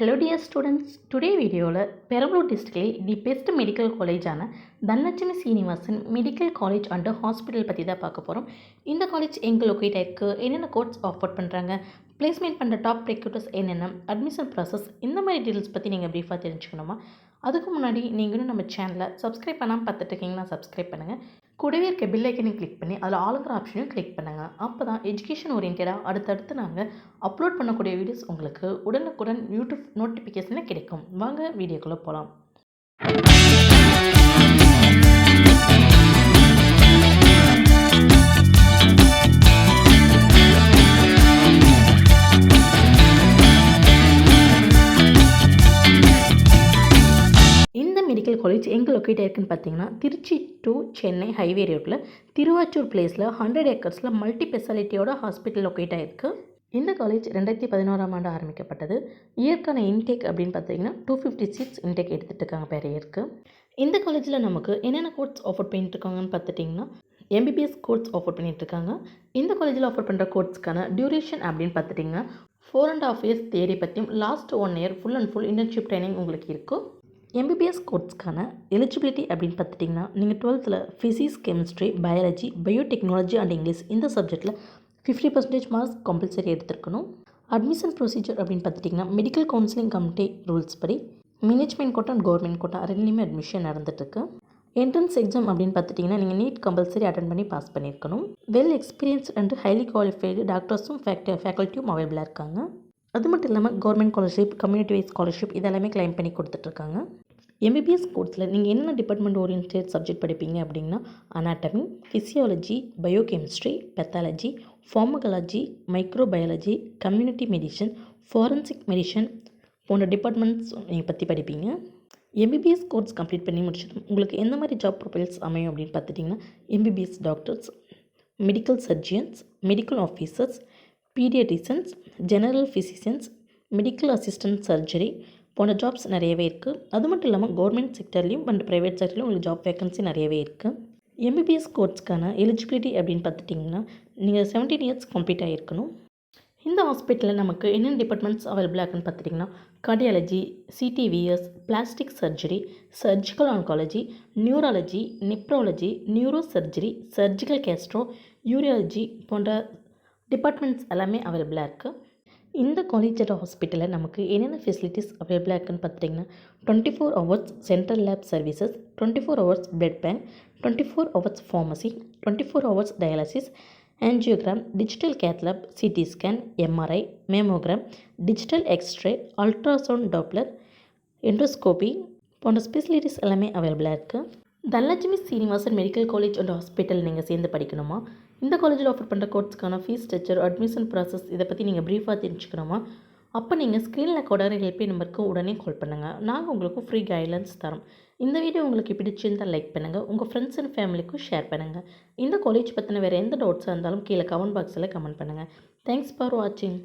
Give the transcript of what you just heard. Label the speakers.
Speaker 1: Hello dear students, today video Perambur district the best medical college ஆன Dhanalakshmi Srinivasan medical college and hospital பற்றி தான் பார்க்க போகிறோம். இந்த காலேஜ் எங்கே லொக்கேட் ஆயிருக்கு, என்னென்ன கோர்ஸ் ஆஃபர் பண்ணுறாங்க, பிளேஸ்மெண்ட் பண்ணுற டாப் ரெக்ரூட்டர்ஸ் என்னென்ன, அட்மிஷன் ப்ராசஸ், இந்த மாதிரி டீட்டெயில்ஸ் பற்றி நீங்கள் ப்ரீஃபாக தெரிஞ்சுக்கணுமா? அதுக்கு முன்னாடி நீங்களும் நம்ம சேனலை சப்ஸ்கிரைப் பண்ணாமல் பார்த்துட்டு இருக்கீங்கன்னா சப்ஸ்கிரைப் பண்ணுங்கள். கூடவே இருக்க பெல் ஐக்கனை கிளிக் பண்ணி அதில் ஆளுங்கிற ஆப்ஷனையும் கிளிக் பண்ணுங்கள். அப்போ தான் எஜுகேஷன் ஓரியன்டாக அடுத்தடுத்து நாங்கள் அப்லோட் பண்ணக்கூடிய வீடியோஸ் உங்களுக்கு உடனுக்குடன் யூடியூப் நோட்டிஃபிகேஷனில் கிடைக்கும். வாங்க வீடியோக்குள்ளே போகலாம். மெடிக்கல் காலேஜ் எங்கே லொக்கேட் ஆயிருக்குன்னு பார்த்தீங்கன்னா, திருச்சி டு சென்னை ஹைவே ரோட்டில் திருவாச்சூர் பிளேஸில் 100 ஏக்கர்ஸில் மல்டி ஸ்பெஷாலிட்டியோட ஹாஸ்பிட்டல் லொக்கேட் ஆயிருக்கு. இந்த காலேஜ் 2011ஆம் ஆண்டு ஆரம்பிக்கப்பட்டது. இயற்கான இன்டேக் அப்படின்னு பார்த்தீங்கன்னா 250 சீட்ஸ் இன்டேக் எடுத்துகிட்டு இருக்காங்க பேர் இயருக்கு. இந்த காலேஜில் நமக்கு என்னென்ன கோர்ஸ் ஆஃபர் பண்ணிட்டு இருக்காங்கன்னு பார்த்துட்டிங்கன்னா, MBBS கோர்ஸ் ஆஃபர் பண்ணிட்டு இருக்காங்க. இந்த காலேஜில் ஆஃபர் பண்ணுற கோர்ஸ்க்கான டியூரேஷன் அப்படின்னு பார்த்துட்டிங்கன்னா 4.5 இயர்ஸ் தியரி பற்றியும் last 1 year full and full internship training உங்களுக்கு இருக்கும். MBBS கோர்ஸ்க்கான எலிஜிபிலிட்டி அப்படின்னு பார்த்துட்டிங்கன்னா, நீங்கள் 12th physics, chemistry, biology, biotechnology and English இந்த சப்ஜெக்டில் 50% மார்க்ஸ் கம்பல்சரி எடுத்துருக்கணும். அட்மிஷன் ப்ரொசீஜர் அப்படின்னு பார்த்துட்டிங்கன்னா, மெடிக்கல் கவுன்சிலிங் கமிட்டி ரூல்ஸ் படி management quota and government quota ரெண்டுலேயுமே அட்மிஷன் நடந்துகிட்ருக்கு. என்ட்ரன்ஸ் எக்ஸாம் அப்படின்னு பார்த்துட்டிங்கன்னா, நீங்கள் நீட் கம்பல்சரி அட்டன் பண்ணி பாஸ் பண்ணியிருக்கணும். Well experienced and highly qualified டாக்டர்ஸும் ஃபேக்கல்ட்டியும் அவைலபிளாக இருக்காங்க. அது மட்டும் இல்லாமல் government scholarship, community wise scholarship இதெல்லாமே கிளைம் பண்ணி கொடுத்துட்ருக்காங்க. MBBS கோர்ஸில் நீங்கள் என்ன டிபார்ட்மெண்ட் ஓரியன்டட் சப்ஜெக்ட் படிப்பீங்க அப்படின்னா, anatomy, physiology, biochemistry, pathology, pharmacology, microbiology, community medicine, forensic medicine போன்ற டிபார்ட்மெண்ட்ஸ் நீங்கள் பற்றி படிப்பீங்க. MBBS கோர்ஸ் கம்ப்ளீட் பண்ணி முடிச்சதும் உங்களுக்கு எந்த மாதிரி ஜாப் ப்ரொஃபைல்ஸ் அமையும் அப்படின்னு பார்த்துட்டிங்கன்னா, MBBS doctors, medical surgeons, medical officers, paediatricians, general physicians, medical assistant surgery போன்ற ஜாப்ஸ் நிறையவே இருக்குது. அது மட்டும் இல்லாமல் கவர்மெண்ட் செக்டர்லேயும் அண்ட் ப்ரைவேட் செக்டர்லையும் உங்களுக்கு ஜாப் வேக்கன்சி நிறையவே இருக்குது. MBBS கோர்ஸ்க்கான எலிஜிபிலிட்டி அப்படின்னு பார்த்துட்டிங்கன்னா, நீங்கள் 17 இயர்ஸ் கம்ப்ளீட் ஆகிருக்கணும். இந்த ஹாஸ்பிட்டலில் நமக்கு என்னென்ன டிபார்ட்மெண்ட்ஸ் அவைலபிளாக இருக்குன்னு பார்த்துட்டிங்கன்னா, cardiology, CTVS, plastic surgery, surgical oncology, neurology, nephrology, neuro surgery, surgical gastro, urology போன்ற டிபார்ட்மெண்ட்ஸ் எல்லாமே அவைலபிளாக இருக்குது. இந்த காலேஜோட ஹாஸ்பிட்டலில் நமக்கு என்னென்ன ஃபெசிலிட்டிஸ் அவைலபிளாக இருக்குன்னு பார்த்துட்டிங்கன்னா, 24 hours central lab services, 24 hours blood bank, 24 hours pharmacy, 24 hours dialysis, angiogram, digital cathlab, CT scan, MRI, mammogram, digital x-ray, ultrasound doppler, endoscopy போன்ற ஸ்பெசிலிட்டிஸ் எல்லாமே அவைலபிளாக இருக்குது. Dhanalakshmi Srinivasan medical college and hospital நீங்கள் சேர்ந்து படிக்கணுமா? இந்த காலேஜில் ஆஃபர் பண்ணுற கோர்ஸ்க்கான ஃபீஸ் ஸ்ட்ரக்சர், அட்மிஷன் ப்ராசஸ் இதை பற்றி நீங்கள் ப்ரீஃபாக தெரிஞ்சுக்கணுமா? அப்போ நீங்கள் ஸ்க்ரீனில் கொடார ஹெல்ப்லைன் நம்பருக்கு உடனே கால் பண்ணுங்கள். நாங்கள் உங்களுக்கு ஃப்ரீ கைட்லைன்ஸ் தரோம். இந்த வீடியோ உங்களுக்கு பிடிச்சிருந்தால் லைக் பண்ணுங்கள், உங்கள் ஃப்ரெண்ட்ஸ் அண்ட் ஃபேமிலிக்கும் ஷேர் பண்ணுங்கள். இந்த காலேஜ் பற்றின வேறு எந்த டவுட்ஸாக இருந்தாலும் கீழே கமெண்ட் பாக்ஸில் கமெண்ட் பண்ணுங்கள். தேங்க்ஸ் ஃபார் வாட்சிங்.